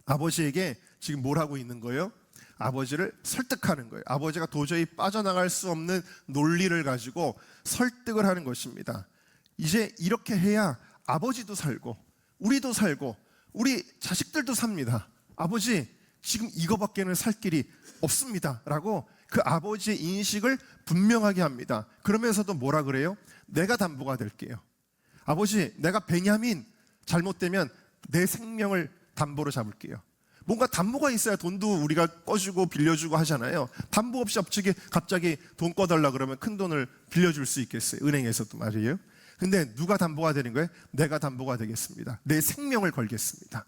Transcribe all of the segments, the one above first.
아버지에게 지금 뭘 하고 있는 거예요? 아버지를 설득하는 거예요. 아버지가 도저히 빠져나갈 수 없는 논리를 가지고 설득을 하는 것입니다. 이제 이렇게 해야 아버지도 살고 우리도 살고 우리 자식들도 삽니다. 아버지, 지금 이거밖에는 살 길이 없습니다 라고 그 아버지의 인식을 분명하게 합니다. 그러면서도 뭐라 그래요? 내가 담보가 될게요. 아버지, 내가 베냐민 잘못되면 내 생명을 담보로 잡을게요. 뭔가 담보가 있어야 돈도 우리가 꺼주고 빌려주고 하잖아요. 담보 없이 갑자기 돈 꺼달라 그러면 큰 돈을 빌려줄 수 있겠어요? 은행에서도 말이에요. 근데 누가 담보가 되는 거예요? 내가 담보가 되겠습니다. 내 생명을 걸겠습니다.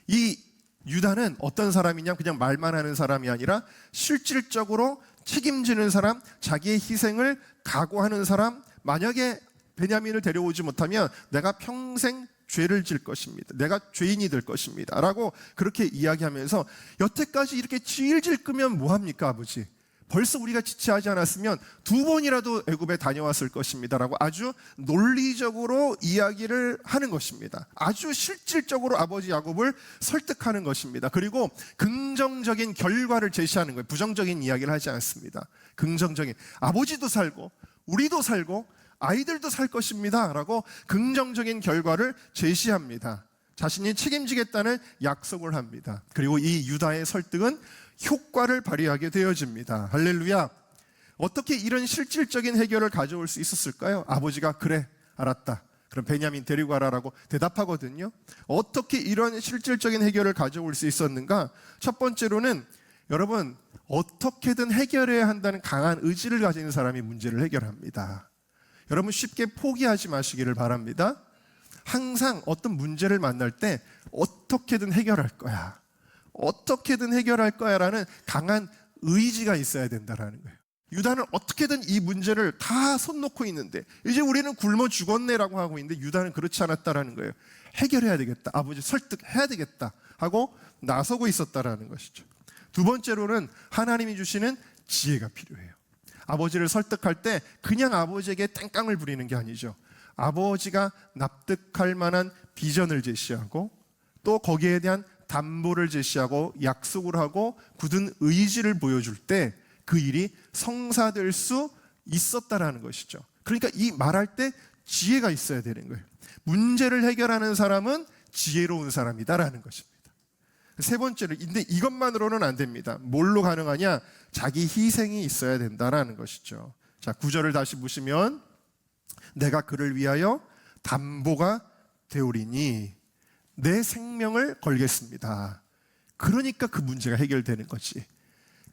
이 유다는 어떤 사람이냐? 그냥 말만 하는 사람이 아니라 실질적으로 책임지는 사람, 자기의 희생을 각오하는 사람. 만약에 베냐민을 데려오지 못하면 내가 평생 죄를 질 것입니다. 내가 죄인이 될 것입니다 라고 그렇게 이야기하면서, 여태까지 이렇게 질질 끄면 뭐합니까 아버지? 벌써 우리가 지체하지 않았으면 2번이라도 애굽에 다녀왔을 것입니다 라고 아주 논리적으로 이야기를 하는 것입니다. 아주 실질적으로 아버지 야곱을 설득하는 것입니다. 그리고 긍정적인 결과를 제시하는 거예요. 부정적인 이야기를 하지 않습니다. 긍정적인, 아버지도 살고 우리도 살고 아이들도 살 것입니다 라고 긍정적인 결과를 제시합니다. 자신이 책임지겠다는 약속을 합니다. 그리고 이 유다의 설득은 효과를 발휘하게 되어집니다. 할렐루야. 어떻게 이런 실질적인 해결을 가져올 수 있었을까요? 아버지가 그래, 알았다, 그럼 베냐민 데리고 가라라고 대답하거든요. 어떻게 이런 실질적인 해결을 가져올 수 있었는가? 첫 번째로는, 여러분, 어떻게든 해결해야 한다는 강한 의지를 가진 사람이 문제를 해결합니다. 여러분, 쉽게 포기하지 마시기를 바랍니다. 항상 어떤 문제를 만날 때 어떻게든 해결할 거야, 어떻게든 해결할 거야 라는 강한 의지가 있어야 된다는 거예요. 유다는 어떻게든 이 문제를 다 손 놓고 있는데, 이제 우리는 굶어 죽었네 라고 하고 있는데, 유다는 그렇지 않았다라는 거예요. 해결해야 되겠다, 아버지 설득해야 되겠다 하고 나서고 있었다라는 것이죠. 두 번째로는 하나님이 주시는 지혜가 필요해요. 아버지를 설득할 때 그냥 아버지에게 땡깡을 부리는 게 아니죠. 아버지가 납득할 만한 비전을 제시하고, 또 거기에 대한 담보를 제시하고 약속을 하고 굳은 의지를 보여줄 때 그 일이 성사될 수 있었다라는 것이죠. 그러니까 이 말할 때 지혜가 있어야 되는 거예요. 문제를 해결하는 사람은 지혜로운 사람이다라는 것입니다. 세 번째로, 근데 이것만으로는 안 됩니다. 뭘로 가능하냐? 자기 희생이 있어야 된다라는 것이죠. 자, 9절을 다시 보시면, 내가 그를 위하여 담보가 되오리니 내 생명을 걸겠습니다. 그러니까 그 문제가 해결되는 거지.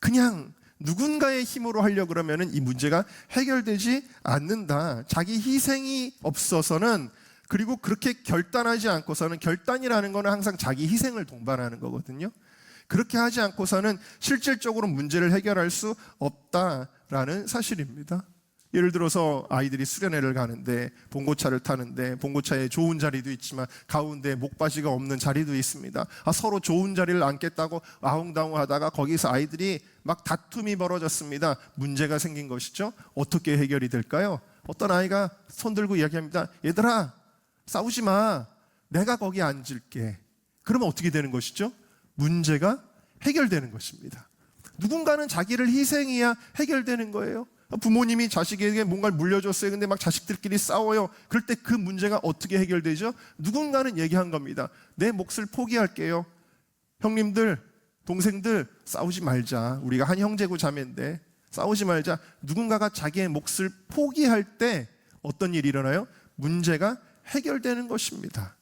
그냥 누군가의 힘으로 하려고 그러면 이 문제가 해결되지 않는다. 자기 희생이 없어서는, 그리고 그렇게 결단하지 않고서는, 결단이라는 거는 항상 자기 희생을 동반하는 거거든요. 그렇게 하지 않고서는 실질적으로 문제를 해결할 수 없다라는 사실입니다. 예를 들어서 아이들이 수련회를 가는데 봉고차를 타는데, 봉고차에 좋은 자리도 있지만 가운데 목바지가 없는 자리도 있습니다. 서로 좋은 자리를 앉겠다고 아웅다웅 하다가 거기서 아이들이 막 다툼이 벌어졌습니다. 문제가 생긴 것이죠. 어떻게 해결이 될까요? 어떤 아이가 손 들고 이야기합니다. 얘들아, 싸우지 마, 내가 거기 앉을게. 그러면 어떻게 되는 것이죠? 문제가 해결되는 것입니다. 누군가는 자기를 희생해야 해결되는 거예요. 부모님이 자식에게 뭔가를 물려줬어요. 근데 막 자식들끼리 싸워요. 그럴 때 그 문제가 어떻게 해결되죠? 누군가는 얘기한 겁니다. 내 몫을 포기할게요. 형님들, 동생들, 싸우지 말자. 우리가 한 형제고 자매인데 싸우지 말자. 누군가가 자기의 몫을 포기할 때 어떤 일이 일어나요? 문제가 해결되는 것입니다.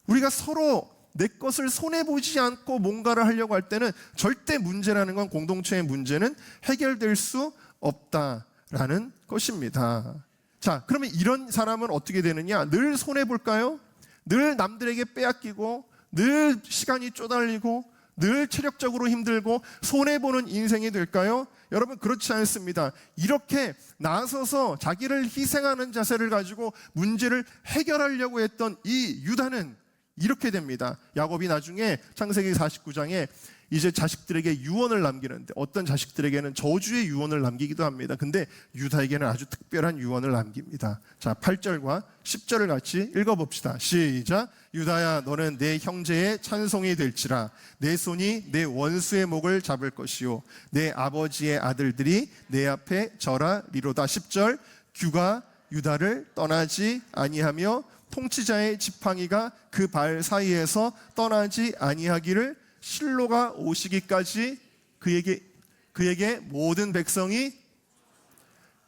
우리가 서로 내 것을 손해보지 않고 뭔가를 하려고 할 때는 절대 문제라는 건, 공동체의 문제는 해결될 수 없다라는 것입니다. 자, 그러면 이런 사람은 어떻게 되느냐? 늘 손해볼까요? 늘 남들에게 빼앗기고, 늘 시간이 쪼달리고, 늘 체력적으로 힘들고 손해보는 인생이 될까요? 여러분, 그렇지 않습니다. 이렇게 나서서 자기를 희생하는 자세를 가지고 문제를 해결하려고 했던 이 유다는 이렇게 됩니다. 야곱이 나중에 창세기 49장에 이제 자식들에게 유언을 남기는데 어떤 자식들에게는 저주의 유언을 남기기도 합니다. 근데 유다에게는 아주 특별한 유언을 남깁니다. 자, 8절과 10절을 같이 읽어봅시다. 시작. 유다야, 너는 내 형제의 찬송이 될지라. 내 손이 내 원수의 목을 잡을 것이요 내 아버지의 아들들이 내 앞에 절하리로다. 10절. 규가 유다를 떠나지 아니하며 통치자의 지팡이가 그 발 사이에서 떠나지 아니하기를 실로가 오시기까지 그에게 모든 백성이.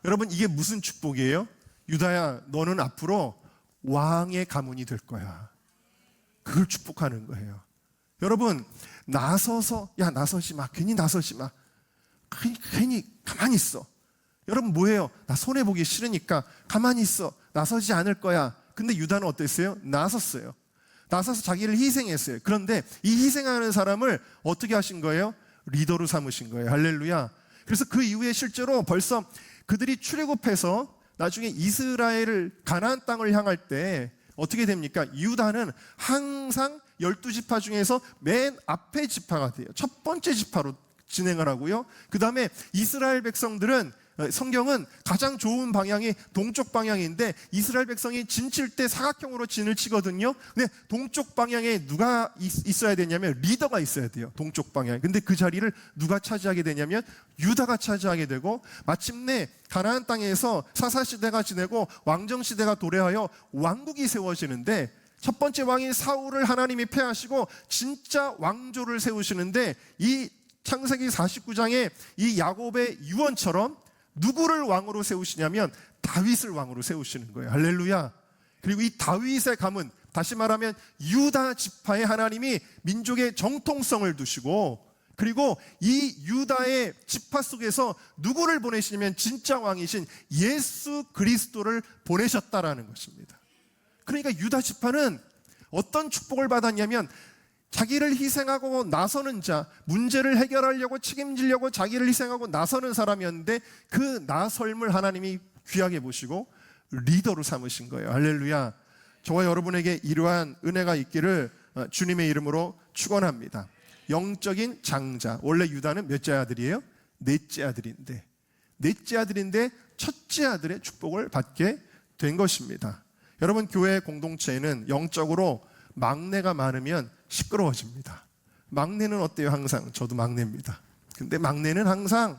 여러분, 이게 무슨 축복이에요? 유다야, 너는 앞으로 왕의 가문이 될 거야. 그걸 축복하는 거예요. 여러분, 나서지 마. 괜히 나서지 마. 괜히 가만히 있어. 여러분, 뭐예요? 나 손해보기 싫으니까 가만히 있어. 나서지 않을 거야. 근데 유다는 어땠어요? 나섰어요. 나서서 자기를 희생했어요. 그런데 이 희생하는 사람을 어떻게 하신 거예요? 리더로 삼으신 거예요. 할렐루야. 그래서 그 이후에 실제로 벌써 그들이 출애굽해서 나중에 이스라엘을 가나안 땅을 향할 때 어떻게 됩니까? 유다는 항상 12지파 중에서 맨 앞에 지파가 돼요. 첫 번째 지파로 진행을 하고요. 그 다음에 이스라엘 백성들은, 성경은 가장 좋은 방향이 동쪽 방향인데 이스라엘 백성이 진 칠 때 사각형으로 진을 치거든요. 근데 동쪽 방향에 누가 있어야 되냐면 리더가 있어야 돼요. 동쪽 방향. 근데 그 자리를 누가 차지하게 되냐면 유다가 차지하게 되고, 마침내 가나안 땅에서 사사시대가 지내고 왕정시대가 도래하여 왕국이 세워지는데, 첫 번째 왕인 사울을 하나님이 패하시고 진짜 왕조를 세우시는데, 이 창세기 49장에 이 야곱의 유언처럼 누구를 왕으로 세우시냐면 다윗을 왕으로 세우시는 거예요. 할렐루야. 그리고 이 다윗의 가문, 다시 말하면 유다 지파에 하나님이 민족의 정통성을 두시고, 그리고 이 유다의 지파 속에서 누구를 보내시냐면 진짜 왕이신 예수 그리스도를 보내셨다라는 것입니다. 그러니까 유다 지파는 어떤 축복을 받았냐면, 자기를 희생하고 나서는 자, 문제를 해결하려고 책임지려고 자기를 희생하고 나서는 사람이었는데, 그 나설을 하나님이 귀하게 보시고 리더로 삼으신 거예요. 할렐루야. 저와 여러분에게 이러한 은혜가 있기를 주님의 이름으로 축원합니다. 영적인 장자. 원래 유다는 몇째 아들이에요? 넷째 아들인데 첫째 아들의 축복을 받게 된 것입니다. 여러분, 교회 공동체에는 영적으로 막내가 많으면 시끄러워집니다. 막내는 어때요? 항상 저도 막내입니다. 근데 막내는 항상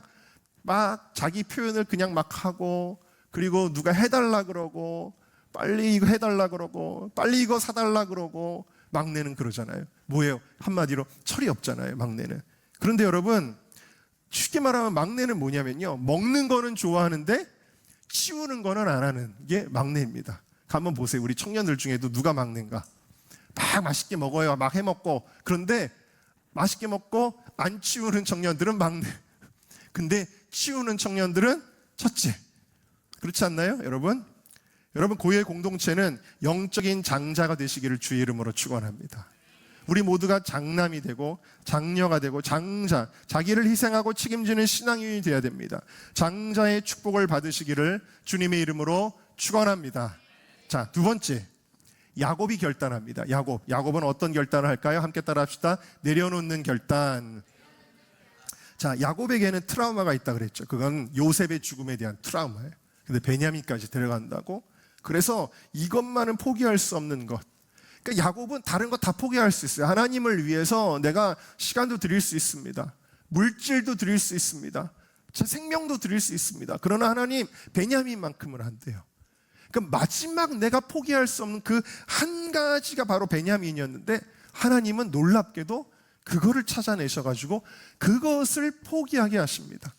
막 자기 표현을 그냥 막 하고, 그리고 누가 해달라 그러고, 빨리 이거 해달라 그러고, 빨리 이거 사달라 그러고. 막내는 그러잖아요. 뭐예요? 한마디로 철이 없잖아요, 막내는. 그런데 여러분, 쉽게 말하면 막내는 뭐냐면요, 먹는 거는 좋아하는데 치우는 거는 안 하는 게 막내입니다. 한번 보세요. 우리 청년들 중에도 누가 막내인가? 막 맛있게 먹어요. 막 해먹고. 그런데 맛있게 먹고 안 치우는 청년들은 막내. 근데 치우는 청년들은 첫째. 그렇지 않나요, 여러분? 여러분, 교회 공동체는 영적인 장자가 되시기를 주의 이름으로 축원합니다. 우리 모두가 장남이 되고 장녀가 되고 장자, 자기를 희생하고 책임지는 신앙인이 되어야 됩니다. 장자의 축복을 받으시기를 주님의 이름으로 축원합니다. 자, 두 번째, 야곱이 결단합니다. 야곱은 어떤 결단을 할까요? 함께 따라합시다. 내려놓는 결단. 자, 야곱에게는 트라우마가 있다 그랬죠. 그건 요셉의 죽음에 대한 트라우마예요. 근데 베냐민까지 데려간다고? 그래서 이것만은 포기할 수 없는 것. 그러니까 야곱은 다른 거 다 포기할 수 있어요. 하나님을 위해서 내가 시간도 드릴 수 있습니다. 물질도 드릴 수 있습니다. 제 생명도 드릴 수 있습니다. 그러나 하나님, 베냐민만큼은 안 돼요. 그러니까 마지막 내가 포기할 수 없는 그 한 가지가 바로 베냐민이었는데, 하나님은 놀랍게도 그거를 찾아내셔가지고 그것을 포기하게 하십니다.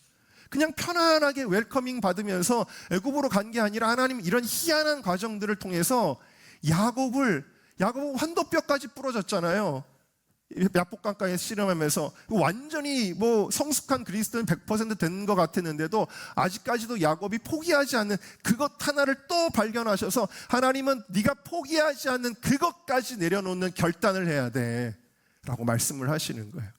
그냥 편안하게 웰커밍 받으면서 애굽으로 간 게 아니라, 하나님 이런 희한한 과정들을 통해서 야곱은 환도뼈까지 부러졌잖아요. 야복강가에 씨름하면서 완전히 성숙한 그리스도인 100% 된 것 같았는데도 아직까지도 야곱이 포기하지 않는 그것 하나를 또 발견하셔서, 하나님은 네가 포기하지 않는 그것까지 내려놓는 결단을 해야 돼 라고 말씀을 하시는 거예요.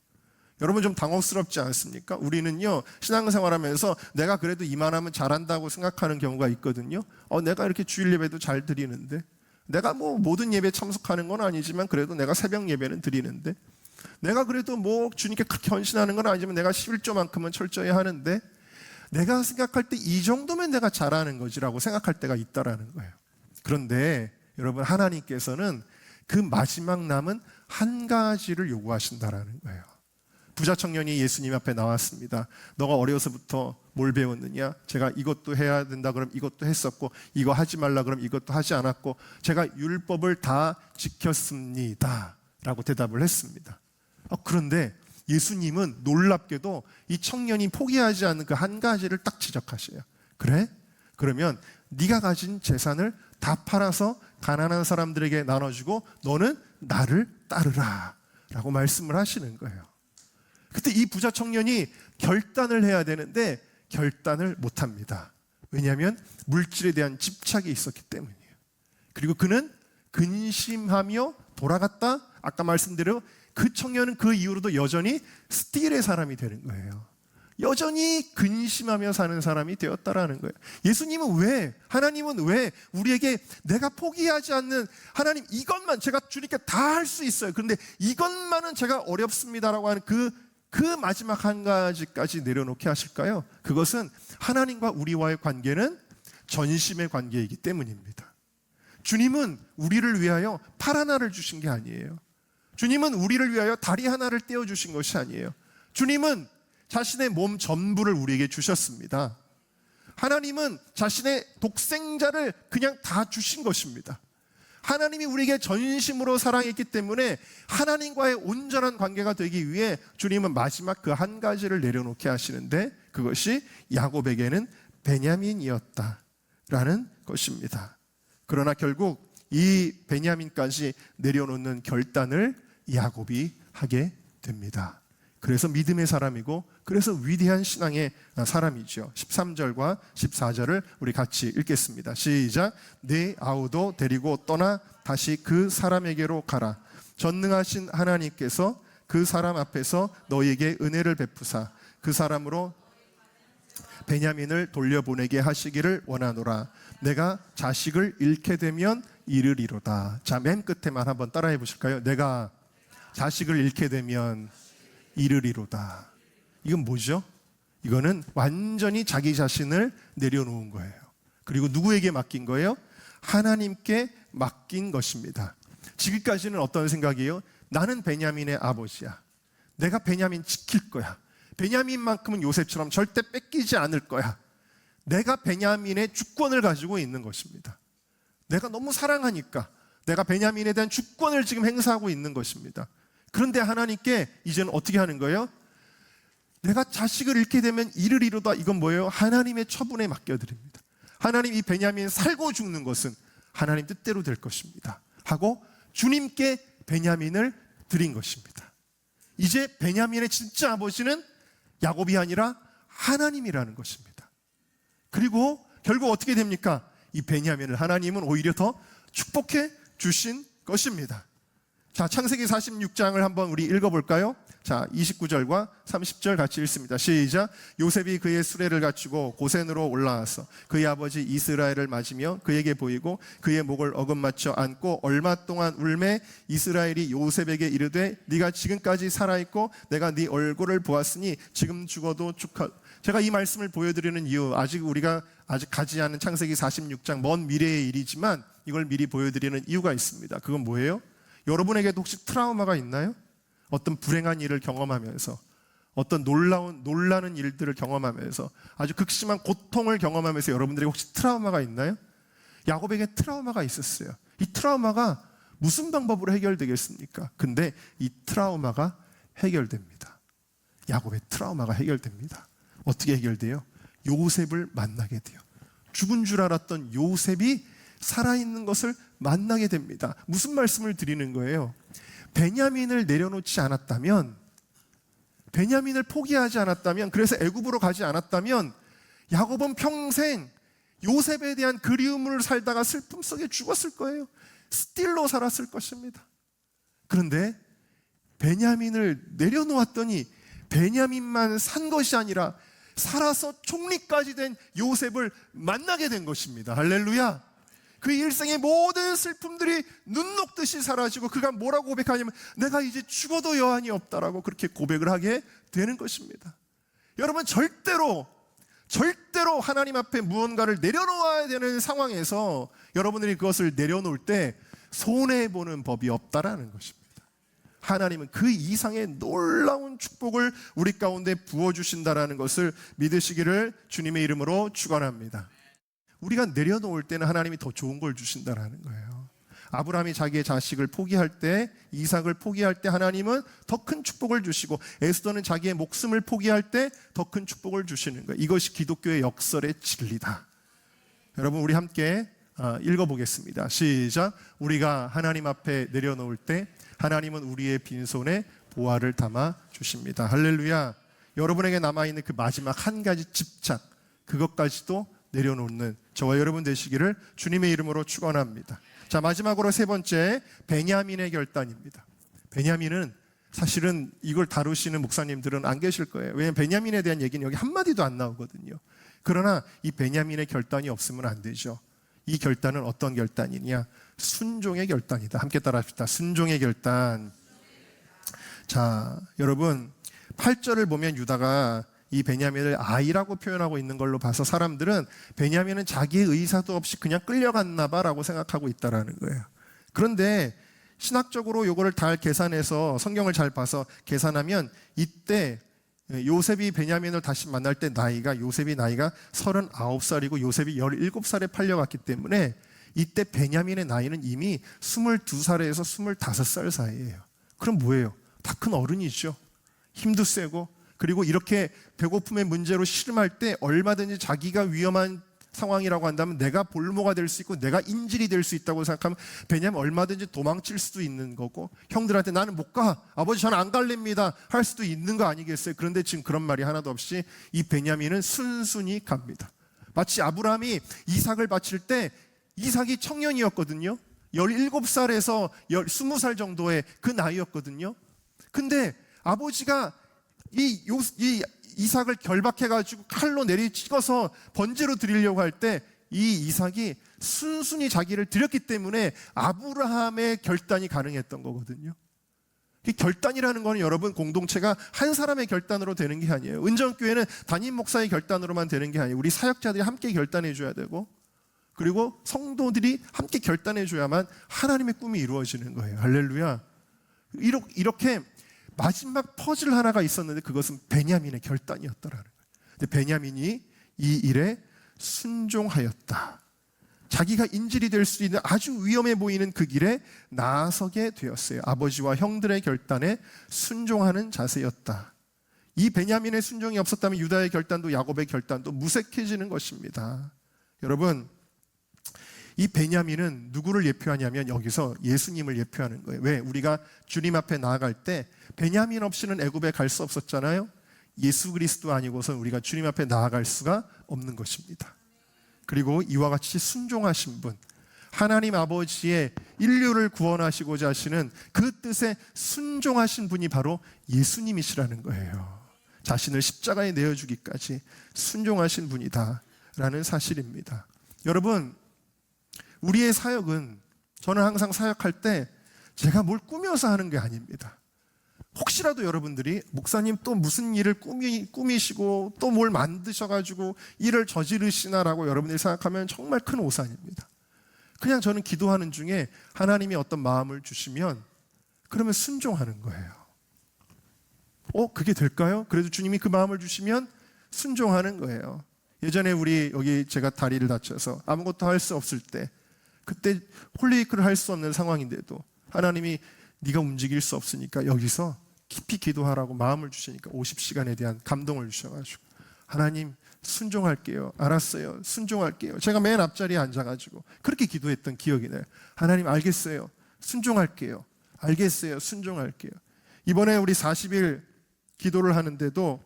여러분, 좀 당혹스럽지 않습니까? 우리는요, 신앙생활하면서 내가 그래도 이만하면 잘한다고 생각하는 경우가 있거든요. 내가 이렇게 주일 예배도 잘 드리는데, 내가 모든 예배에 참석하는 건 아니지만 그래도 내가 새벽 예배는 드리는데, 내가 그래도 뭐 주님께 그렇게 헌신하는 건 아니지만 내가 11조만큼은 철저히 하는데 내가 생각할 때 이 정도면 내가 잘하는 거지라고 생각할 때가 있다라는 거예요. 그런데 여러분, 하나님께서는 그 마지막 남은 한 가지를 요구하신다라는 거예요. 부자 청년이 예수님 앞에 나왔습니다. 너가 어려서부터 뭘 배웠느냐? 제가 이것도 해야 된다 그럼 이것도 했었고, 이거 하지 말라 그럼 이것도 하지 않았고, 제가 율법을 다 지켰습니다 라고 대답을 했습니다. 그런데 예수님은 놀랍게도 이 청년이 포기하지 않는 그 한 가지를 딱 지적하셔요. 그래? 그러면 네가 가진 재산을 다 팔아서 가난한 사람들에게 나눠주고 너는 나를 따르라 라고 말씀을 하시는 거예요. 그때 이 부자 청년이 결단을 해야 되는데 결단을 못합니다. 왜냐하면 물질에 대한 집착이 있었기 때문이에요. 그리고 그는 근심하며 돌아갔다. 아까 말씀드린 그 청년은 그 이후로도 여전히 스틸의 사람이 되는 거예요. 여전히 근심하며 사는 사람이 되었다라는 거예요. 예수님은 왜, 하나님은 왜 우리에게 내가 포기하지 않는, 하나님 이것만 제가 주님께 다 할 수 있어요. 그런데 이것만은 제가 어렵습니다라고 하는 그 마지막 한 가지까지 내려놓게 하실까요? 그것은 하나님과 우리와의 관계는 전심의 관계이기 때문입니다. 주님은 우리를 위하여 팔 하나를 주신 게 아니에요. 주님은 우리를 위하여 다리 하나를 떼어주신 것이 아니에요. 주님은 자신의 몸 전부를 우리에게 주셨습니다. 하나님은 자신의 독생자를 그냥 다 주신 것입니다. 하나님이 우리에게 전심으로 사랑했기 때문에 하나님과의 온전한 관계가 되기 위해 주님은 마지막 그 한 가지를 내려놓게 하시는데 그것이 야곱에게는 베냐민이었다라는 것입니다. 그러나 결국 이 베냐민까지 내려놓는 결단을 야곱이 하게 됩니다. 그래서 믿음의 사람이고 그래서 위대한 신앙의 사람이죠. 13절과 14절을 우리 같이 읽겠습니다. 시작. 네 아우도 데리고 떠나 다시 그 사람에게로 가라. 전능하신 하나님께서 그 사람 앞에서 너희에게 은혜를 베푸사 그 사람으로 베냐민을 돌려보내게 하시기를 원하노라. 내가 자식을 잃게 되면 이르리로다. 자, 맨 끝에만 한번 따라해 보실까요? 내가 자식을 잃게 되면 이르리로다. 이건 뭐죠? 이거는 완전히 자기 자신을 내려놓은 거예요. 그리고 누구에게 맡긴 거예요? 하나님께 맡긴 것입니다. 지금까지는 어떤 생각이에요? 나는 베냐민의 아버지야. 내가 베냐민 지킬 거야. 베냐민만큼은 요셉처럼 절대 뺏기지 않을 거야. 내가 베냐민의 주권을 가지고 있는 것입니다. 내가 너무 사랑하니까 내가 베냐민에 대한 주권을 지금 행사하고 있는 것입니다. 그런데 하나님께 이제는 어떻게 하는 거예요? 내가 자식을 잃게 되면 이르리로다. 이건 뭐예요? 하나님의 처분에 맡겨드립니다. 하나님 이 베냐민 살고 죽는 것은 하나님 뜻대로 될 것입니다 하고 주님께 베냐민을 드린 것입니다. 이제 베냐민의 진짜 아버지는 야곱이 아니라 하나님이라는 것입니다. 그리고 결국 어떻게 됩니까? 이 베냐민을 하나님은 오히려 더 축복해 주신 것입니다. 자, 창세기 46장을 한번 우리 읽어볼까요? 자, 29절과 30절 같이 읽습니다. 시작. 요셉이 그의 수레를 갖추고 고센으로 올라와서 그의 아버지 이스라엘을 맞으며 그에게 보이고 그의 목을 어긋맞춰 안고 얼마 동안 울매 이스라엘이 요셉에게 이르되 네가 지금까지 살아있고 내가 네 얼굴을 보았으니 지금 죽어도 축하. 제가 이 말씀을 보여드리는 이유, 우리가 아직 가지 않은 창세기 46장 먼 미래의 일이지만 이걸 미리 보여드리는 이유가 있습니다. 그건 뭐예요? 여러분에게도 혹시 트라우마가 있나요? 어떤 불행한 일을 경험하면서 어떤 놀라는 일들을 경험하면서 아주 극심한 고통을 경험하면서 여러분들에게 혹시 트라우마가 있나요? 야곱에게 트라우마가 있었어요. 이 트라우마가 무슨 방법으로 해결되겠습니까? 근데 이 트라우마가 해결됩니다. 야곱의 트라우마가 해결됩니다. 어떻게 해결돼요? 요셉을 만나게 돼요. 죽은 줄 알았던 요셉이 살아있는 것을 만나게 됩니다. 무슨 말씀을 드리는 거예요? 베냐민을 내려놓지 않았다면, 베냐민을 포기하지 않았다면, 그래서 애굽으로 가지 않았다면 야곱은 평생 요셉에 대한 그리움을 살다가 슬픔 속에 죽었을 거예요. 스틸로 살았을 것입니다. 그런데 베냐민을 내려놓았더니 베냐민만 산 것이 아니라 살아서 총리까지 된 요셉을 만나게 된 것입니다. 할렐루야. 그 일생의 모든 슬픔들이 눈 녹듯이 사라지고 그가 뭐라고 고백하냐면 내가 이제 죽어도 여한이 없다라고 그렇게 고백을 하게 되는 것입니다. 여러분, 절대로 하나님 앞에 무언가를 내려놓아야 되는 상황에서 여러분들이 그것을 내려놓을 때 손해보는 법이 없다라는 것입니다. 하나님은 그 이상의 놀라운 축복을 우리 가운데 부어주신다라는 것을 믿으시기를 주님의 이름으로 축원합니다. 우리가 내려놓을 때는 하나님이 더 좋은 걸 주신다라는 거예요. 아브라함이 자기의 자식을 포기할 때, 이삭을 포기할 때 하나님은 더 큰 축복을 주시고, 에스더는 자기의 목숨을 포기할 때 더 큰 축복을 주시는 거예요. 이것이 기독교의 역설의 진리다. 여러분, 우리 함께 읽어보겠습니다. 시작. 우리가 하나님 앞에 내려놓을 때 하나님은 우리의 빈손에 보화를 담아 주십니다. 할렐루야. 여러분에게 남아있는 그 마지막 한 가지 집착, 그것까지도 내려놓는 저와 여러분 되시기를 주님의 이름으로 축원합니다. 자, 마지막으로 세 번째, 베냐민의 결단입니다. 베냐민은 사실은 이걸 다루시는 목사님들은 안 계실 거예요. 왜냐하면 베냐민에 대한 얘기는 여기 한마디도 안 나오거든요. 그러나 이 베냐민의 결단이 없으면 안 되죠. 이 결단은 어떤 결단이냐? 순종의 결단이다. 함께 따라합시다. 순종의 결단. 자, 여러분, 8절을 보면 유다가 이 베냐민을 아이라고 표현하고 있는 걸로 봐서 사람들은 베냐민은 자기의 의사도 없이 그냥 끌려갔나 봐라고 생각하고 있다라는 거예요. 그런데 신학적으로 이거를 다 계산해서 성경을 잘 봐서 계산하면 이때 요셉이 베냐민을 다시 만날 때 요셉이 나이가 39살이고 요셉이 17살에 팔려갔기 때문에 이때 베냐민의 나이는 이미 22살에서 25살 사이예요. 그럼 뭐예요? 다 큰 어른이죠. 힘도 세고, 그리고 이렇게 배고픔의 문제로 씨름할 때 얼마든지 자기가 위험한 상황이라고 한다면 내가 볼모가 될 수 있고 내가 인질이 될 수 있다고 생각하면 베냐민 얼마든지 도망칠 수도 있는 거고, 형들한테 나는 못 가, 아버지 저는 안 갈랍니다 할 수도 있는 거 아니겠어요? 그런데 지금 그런 말이 하나도 없이 이 베냐민은 순순히 갑니다. 마치 아브라함이 이삭을 바칠 때 이삭이 청년이었거든요. 17살에서 20살 정도의 그 나이였거든요. 근데 아버지가 이 이삭을 결박해가지고 칼로 찍어서 번제로 드리려고 할 때 이 이삭이 순순히 자기를 드렸기 때문에 아브라함의 결단이 가능했던 거거든요. 이 결단이라는 거는 여러분, 공동체가 한 사람의 결단으로 되는 게 아니에요. 은정교회는 담임 목사의 결단으로만 되는 게 아니에요. 우리 사역자들이 함께 결단해 줘야 되고, 그리고 성도들이 함께 결단해 줘야만 하나님의 꿈이 이루어지는 거예요. 할렐루야. 이렇게 마지막 퍼즐 하나가 있었는데 그것은 베냐민의 결단이었더라는 거예요. 근데 베냐민이 이 일에 순종하였다. 자기가 인질이 될 수 있는 아주 위험해 보이는 그 길에 나서게 되었어요. 아버지와 형들의 결단에 순종하는 자세였다. 이 베냐민의 순종이 없었다면 유다의 결단도 야곱의 결단도 무색해지는 것입니다. 여러분, 이 베냐민은 누구를 예표하냐면 여기서 예수님을 예표하는 거예요. 왜? 우리가 주님 앞에 나아갈 때 베냐민 없이는 애굽에 갈 수 없었잖아요. 예수 그리스도 아니고선 우리가 주님 앞에 나아갈 수가 없는 것입니다. 그리고 이와 같이 순종하신 분, 하나님 아버지의 인류를 구원하시고자 하시는 그 뜻에 순종하신 분이 바로 예수님이시라는 거예요. 자신을 십자가에 내어주기까지 순종하신 분이다 라는 사실입니다. 여러분, 우리의 사역은, 저는 항상 사역할 때 제가 뭘 꾸며서 하는 게 아닙니다. 혹시라도 여러분들이 목사님 또 무슨 일을 꾸미시고 또 뭘 만드셔가지고 일을 저지르시나라고 여러분들이 생각하면 정말 큰 오산입니다. 그냥 저는 기도하는 중에 하나님이 어떤 마음을 주시면 그러면 순종하는 거예요. 그게 될까요? 그래도 주님이 그 마음을 주시면 순종하는 거예요. 예전에 우리 여기 제가 다리를 다쳐서 아무것도 할 수 없을 때, 그때 홀리웨이크를 할 수 없는 상황인데도 하나님이 네가 움직일 수 없으니까 여기서 깊이 기도하라고 마음을 주시니까 50시간에 대한 감동을 주셔가지고 하나님 순종할게요. 알았어요. 순종할게요. 제가 맨 앞자리에 앉아가지고 그렇게 기도했던 기억이 나요. 하나님 알겠어요. 순종할게요. 알겠어요. 순종할게요. 이번에 우리 40일 기도를 하는데도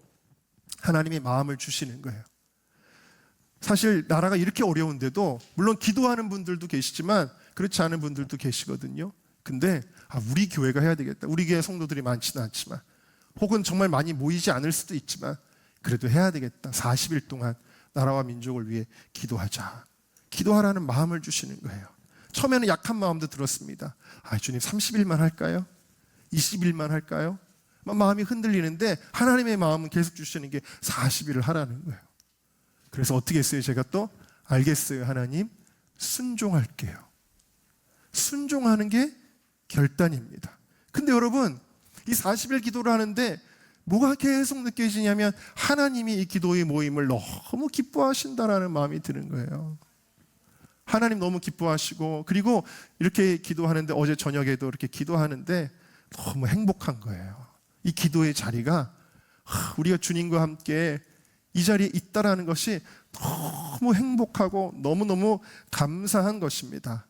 하나님이 마음을 주시는 거예요. 사실 나라가 이렇게 어려운데도 물론 기도하는 분들도 계시지만 그렇지 않은 분들도 계시거든요. 근데 우리 교회가 해야 되겠다. 우리 교회 성도들이 많지는 않지만, 혹은 정말 많이 모이지 않을 수도 있지만 그래도 해야 되겠다. 40일 동안 나라와 민족을 위해 기도하자. 기도하라는 마음을 주시는 거예요. 처음에는 약한 마음도 들었습니다. 주님 30일만 할까요? 20일만 할까요? 마음이 흔들리는데 하나님의 마음은 계속 주시는 게 40일을 하라는 거예요. 그래서 어떻게 했어요? 제가 또 알겠어요. 하나님 순종할게요. 순종하는 게 결단입니다. 근데 여러분 이 40일 기도를 하는데 뭐가 계속 느껴지냐면 하나님이 이 기도의 모임을 너무 기뻐하신다라는 마음이 드는 거예요. 하나님 너무 기뻐하시고, 그리고 이렇게 기도하는데 어제 저녁에도 이렇게 기도하는데 너무 행복한 거예요. 이 기도의 자리가 우리가 주님과 함께 이 자리에 있다라는 것이 너무 행복하고 너무너무 감사한 것입니다.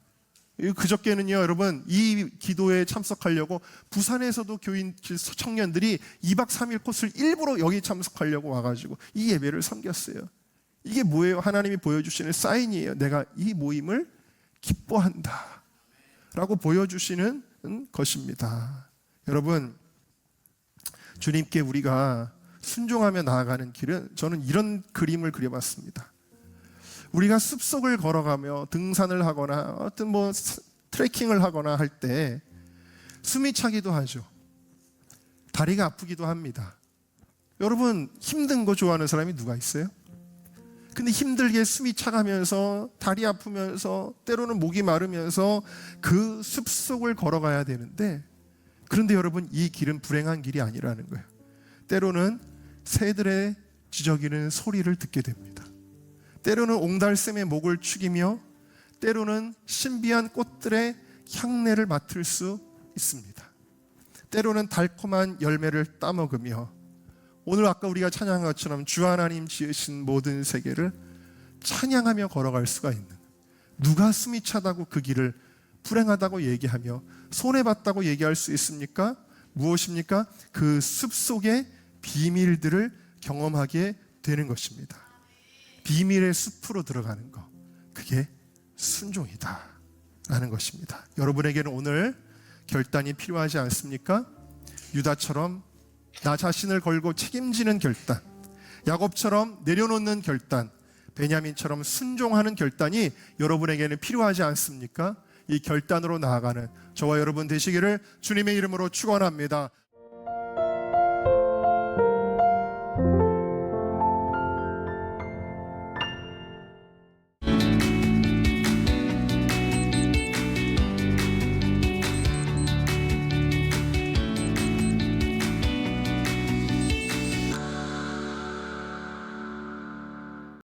그저께는요, 여러분, 이 기도에 참석하려고 부산에서도 교인 청년들이 2박 3일 코스를 일부러 여기 참석하려고 와가지고 이 예배를 섬겼어요. 이게 뭐예요? 하나님이 보여주시는 사인이에요. 내가 이 모임을 기뻐한다 라고 보여주시는 것입니다. 여러분, 주님께 우리가 순종하며 나아가는 길은, 저는 이런 그림을 그려봤습니다. 우리가 숲속을 걸어가며 등산을 하거나 어떤 트레킹을 하거나 할 때 숨이 차기도 하죠. 다리가 아프기도 합니다. 여러분, 힘든 거 좋아하는 사람이 누가 있어요? 근데 힘들게 숨이 차가면서 다리 아프면서 때로는 목이 마르면서 그 숲속을 걸어가야 되는데, 그런데 여러분, 이 길은 불행한 길이 아니라는 거예요. 때로는 새들의 지저귀는 소리를 듣게 됩니다. 때로는 옹달샘의 목을 축이며 때로는 신비한 꽃들의 향내를 맡을 수 있습니다. 때로는 달콤한 열매를 따먹으며, 오늘 아까 우리가 찬양한 것처럼 주 하나님 지으신 모든 세계를 찬양하며 걸어갈 수가 있는, 누가 숨이 차다고 그 길을 불행하다고 얘기하며 손해봤다고 얘기할 수 있습니까? 무엇입니까? 그 숲속의 비밀들을 경험하게 되는 것입니다. 비밀의 숲으로 들어가는 것, 그게 순종이다 라는 것입니다. 여러분에게는 오늘 결단이 필요하지 않습니까? 유다처럼 나 자신을 걸고 책임지는 결단, 야곱처럼 내려놓는 결단, 베냐민처럼 순종하는 결단이 여러분에게는 필요하지 않습니까? 이 결단으로 나아가는 저와 여러분 되시기를 주님의 이름으로 축원합니다.